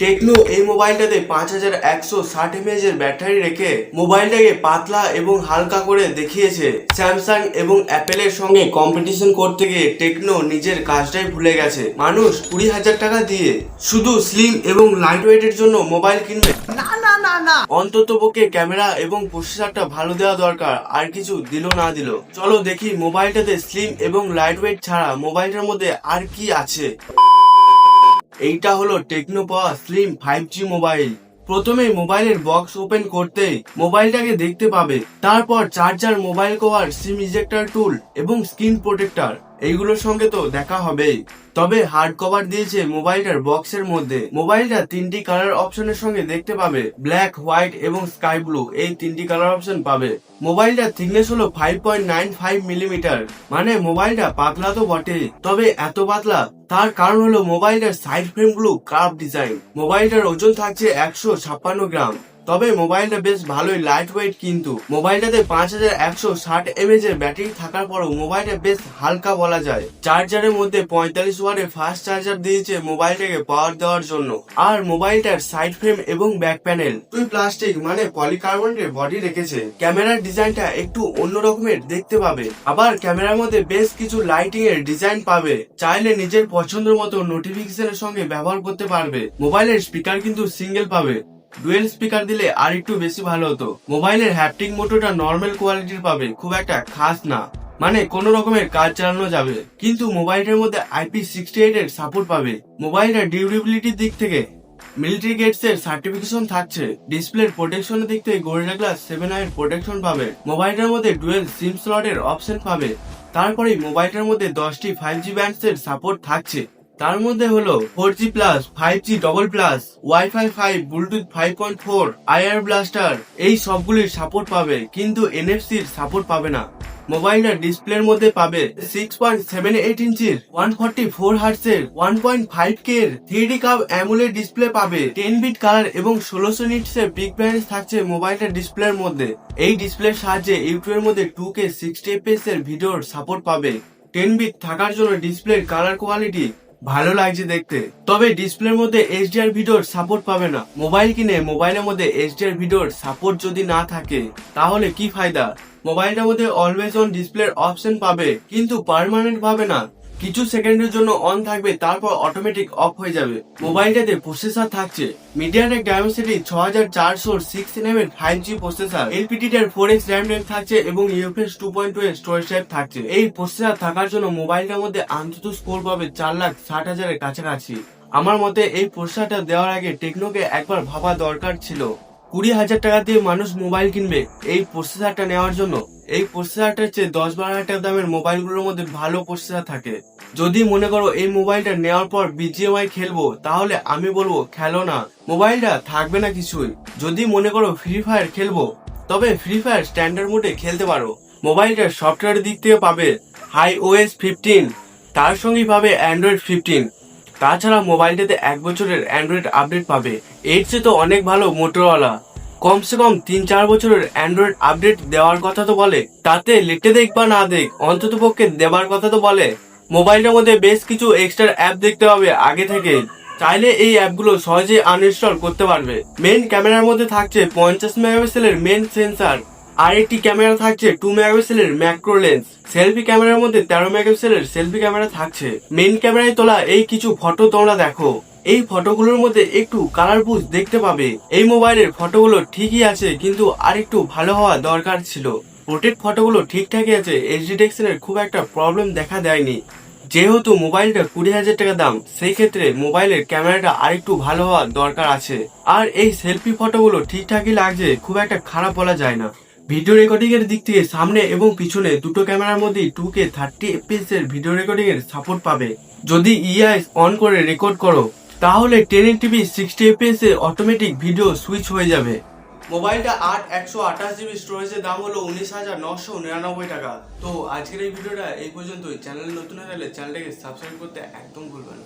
Techno এই মোবাইলটাতে 5160 এর battery রেখে মোবাইলটাকে পাতলা এবং হালকা করে দেখিয়েছে। স্যামসাং এবং অ্যাপেলের সঙ্গে কম্পিটিশন করতে গিয়ে টেকনো নিজের কাজটাই ভুলে গেছে। মানুষ 20,000 টাকা দিয়ে শুধু স্লিম এবং লাইট ওয়েটের জন্য মোবাইল কিনবে না না না না, অন্তত পক্ষে ক্যামেরা এবং প্রসেসরটা ভালো দেওয়া দরকার, আর কিছু দিল না দিল। চলো দেখি মোবাইলটাতে স্লিম এবং লাইট ওয়েট ছাড়া মোবাইলটার মধ্যে আর কি আছে। এইটা হলো টেকনো পাওয়া স্লিম 5G মোবাইল। প্রথমে মোবাইলের বক্স ওপেন করতেই মোবাইলটাকে দেখতে পাবে, তারপর charger, mobile cover, SIM ejector tool এবং স্ক্রিন প্রোটেক্টর এইগুলোর সঙ্গে তো দেখা হবেই। তবে হার্ড কভার দিয়েছে মোবাইলটার বক্সের মধ্যে। মোবাইলটা তিনটি কালার অপশনের সঙ্গে দেখতে পাবে, ব্ল্যাক, হোয়াইট এবং স্কাই ব্লু, এই তিনটি কালার অপশন পাবে। মোবাইলটার থিকনেস হলো 5.95 মিলিমিটার, মানে মোবাইলটা পাতলা তো বটে, তবে এত পাতলা তার কারণ হলো মোবাইলটার সাইড ফ্রেম গুলো কার্ভ ডিজাইন। মোবাইলটার ওজন থাকছে 156 গ্রাম। তবে মোবাইলটা বেশ ভালোই লাইট ওয়েট, কিন্তু মোবাইলটাতে 5160 এর ব্যাটারি থাকার পরও মোবাইলটা বেশ হালকা বলা যায়। চার্জারের মধ্যে 45 ওয়াটের ফাস্ট চার্জার দিয়েছে মোবাইলটাকে পাওয়ার দেওয়ার জন্য। আর মোবাইলটার সাইড ফ্রেম এবং ব্যাক প্যানেল প্লাস্টিক মানে পলিকার্বনেটের বডি রেখেছে। ক্যামেরার ডিজাইনটা একটু অন্য রকমের দেখতে পাবে, আবার ক্যামেরার মধ্যে বেশ কিছু লাইটিং এর ডিজাইন পাবে। চাইলে নিজের পছন্দের মতো নোটিফিকেশনের সঙ্গে ব্যবহার করতে পারবে। মোবাইলের স্পিকার কিন্তু সিঙ্গেল পাবে, ডুয়েল স্পিকার দিলে আর একটু বেশি ভালো হতো। মোবাইলের হ্যাপটিক মোটরটা নর্মাল কোয়ালিটির পাবে, খুব একটা খাস না, মানে কোন রকমের কাজ চালানো যাবে। কিন্তু মোবাইলটার মধ্যে IP68 এর সাপোর্ট পাবে। মোবাইলটার ডিউরেবিলিটির দিক থেকে মিলিটারি গেটস এর সার্টিফিকেশন থাকছে। ডিসপ্লের প্রোটেকশনের দিক থেকে গরিলা গ্লাস 7i এর প্রোটেকশন পাবে। মোবাইলটার মধ্যে ডুয়েল সিম স্লটের অপশন পাবে। তারপরে মোবাইলটার মধ্যে 10টি 5G ব্যান্ডস এর সাপোর্ট থাকছে। তার মধ্যে হলো 4G+, 5G++, Wi-Fi 5, Bluetooth 5.4, IR blaster, এই সবগুলির সাপোর্ট পাবে, কিন্তু NFC এর সাপোর্ট পাবে না। মোবাইলটার ডিসপ্লের মধ্যে পাবে 6.78 ইঞ্চির 144 হার্টজের 1.5K এর 3D কার্ভ অ্যামোলেড ডিসপ্লে পাবে। 10 বিট কালার এবং 1600 নিটসের বিগ ব্রাইটনেস থাকছে মোবাইলটার ডিসপ্লের মধ্যে। এই ডিসপ্লের সাহায্যে ইউটিউবের মধ্যে 2K 60 fps এর ভিডিওর সাপোর্ট পাবে। 10 বিট থাকার জন্য ডিসপ্লের কালার কোয়ালিটি ভালো লাগছে দেখতে। তবে ডিসপ্লের মধ্যে HDR ভিডিওর সাপোর্ট পাবে না। মোবাইল কিনে মোবাইলের মধ্যে HDR ভিডিওর সাপোর্ট যদি না থাকে তাহলে কি ফায়দা। মোবাইলটার মধ্যে অলওয়েজ অন ডিসপ্লের অপশন পাবে, কিন্তু পার্মানেন্ট পাবে না। কিছু সেকেন্ডের জন্য অন থাকবে, তারপর অটোমেটিক অফ হয়ে যাবে। মোবাইলটাতে প্রসেসর থাকছে মিডিয়াটেক ডায়মেনসিটি 6406nm এর 5G processor. LPDDR 4x RAM থাকছে এবং UFS 2.2 এর স্টোরেজ টাইপ থাকছে। এই প্রসেসর থাকার জন্য মোবাইলটার মধ্যে অন্তত স্কোর পাবে 4,60,000 এর কাছাকাছি। আমার মতে এই প্রসেসরটা দেওয়ার আগে টেকনোকে একবার ভাবা দরকার ছিল। 20,000 টাকা দিয়ে মানুষ মোবাইল কিনবে এই প্রসেসরটা নেওয়ার জন্য। এই প্রসেসরটার চেয়ে 10-12 টাকা দামের মোবাইলগুলোর মধ্যে ভালো প্রসেসর থাকে। যদি মনে করো এই মোবাইলটা নেওয়ার পর BGMI খেলবো, তাহলে আমি বলবো খেলো না, মোবাইলটা থাকবে না কিছুই। যদি মনে করো ফ্রি ফায়ার খেলবো, তবে ফ্রি ফায়ার স্ট্যান্ডার্ড মোডে খেলতে পারো। মোবাইলটার সফটওয়্যার দিক থেকে পাবে iOS 15, তার সঙ্গেই পাবে Android 15। তাছাড়া মোবাইলটাতে 1 বছরের অ্যান্ড্রয়েড আপডেট পাবে। এর চেয়ে তো অনেক ভালো মোটরওয়ালা কমসে কম 3-4 বছরের অ্যান্ড্রয়েড আপডেট দেওয়ার কথা তো বলে। তাতে লেটে দেখ বা না দেখ, অন্তত পক্ষে দেবার কথা তো বলে। মোবাইলটার মধ্যে বেশ কিছু এক্সট্রা অ্যাপ দেখতে পাবে আগে থেকে, চাইলে এই অ্যাপগুলো সহজে আনইনস্টল করতে পারবে। মেন ক্যামেরার মধ্যে থাকছে 50 মেগাপিক্সেলের মেন সেন্সার, আর একটি ক্যামেরা থাকছে 2 মেগাপিক্সেলের ম্যাক্রো লেন্স। সেলফি ক্যামেরার মধ্যে 13 মেগাপিক্সেলের সেলফি ক্যামেরা থাকছে। মেন ক্যামেরায় তোলা এই কিছু ফটো তোমরা দেখো, এই ফটোগুলোর মধ্যে একটু কালার বুস্ট দেখতে পাবে। এই মোবাইলের ফটোগুলো ঠিকই আছে, কিন্তু আর একটু ভালো হওয়া দরকার ছিল। পোর্ট্রেট ফটোগুলো ঠিকঠাকই আছে, HD ডিটেকশনের খুব একটা প্রবলেম দেখা দেয়নি। যেহেতু মোবাইলটা 20,000 টাকা দাম, সেই ক্ষেত্রে মোবাইলের ক্যামেরাটা আরেকটু ভালো হওয়া দরকার আছে। আর এই সেলফি ফটোগুলো ঠিকঠাকই লাগছে, খুব একটা খারাপ বলা যায় না। ভিডিও রেকর্ডিং এর দিক থেকে সামনে এবং পিছনে দুটো ক্যামেরার মধ্যে 2K 30 fps এর ভিডিও রেকর্ডিং এর সাপোর্ট পাবে। যদি EIS অন করে রেকর্ড করো, তাহলে 1080p 60 fps এর অটোমেটিক ভিডিও সুইচ হয়ে যাবে। মোবাইলটা 128GB স্টোরেজের দাম হলো 19,999 টাকা। তো আজকের এই ভিডিওটা এই পর্যন্তই। চ্যানেল নতুন হয়ে গেলে চ্যানেলটাকে সাবস্ক্রাইব করতে একদম ভুলবেন না।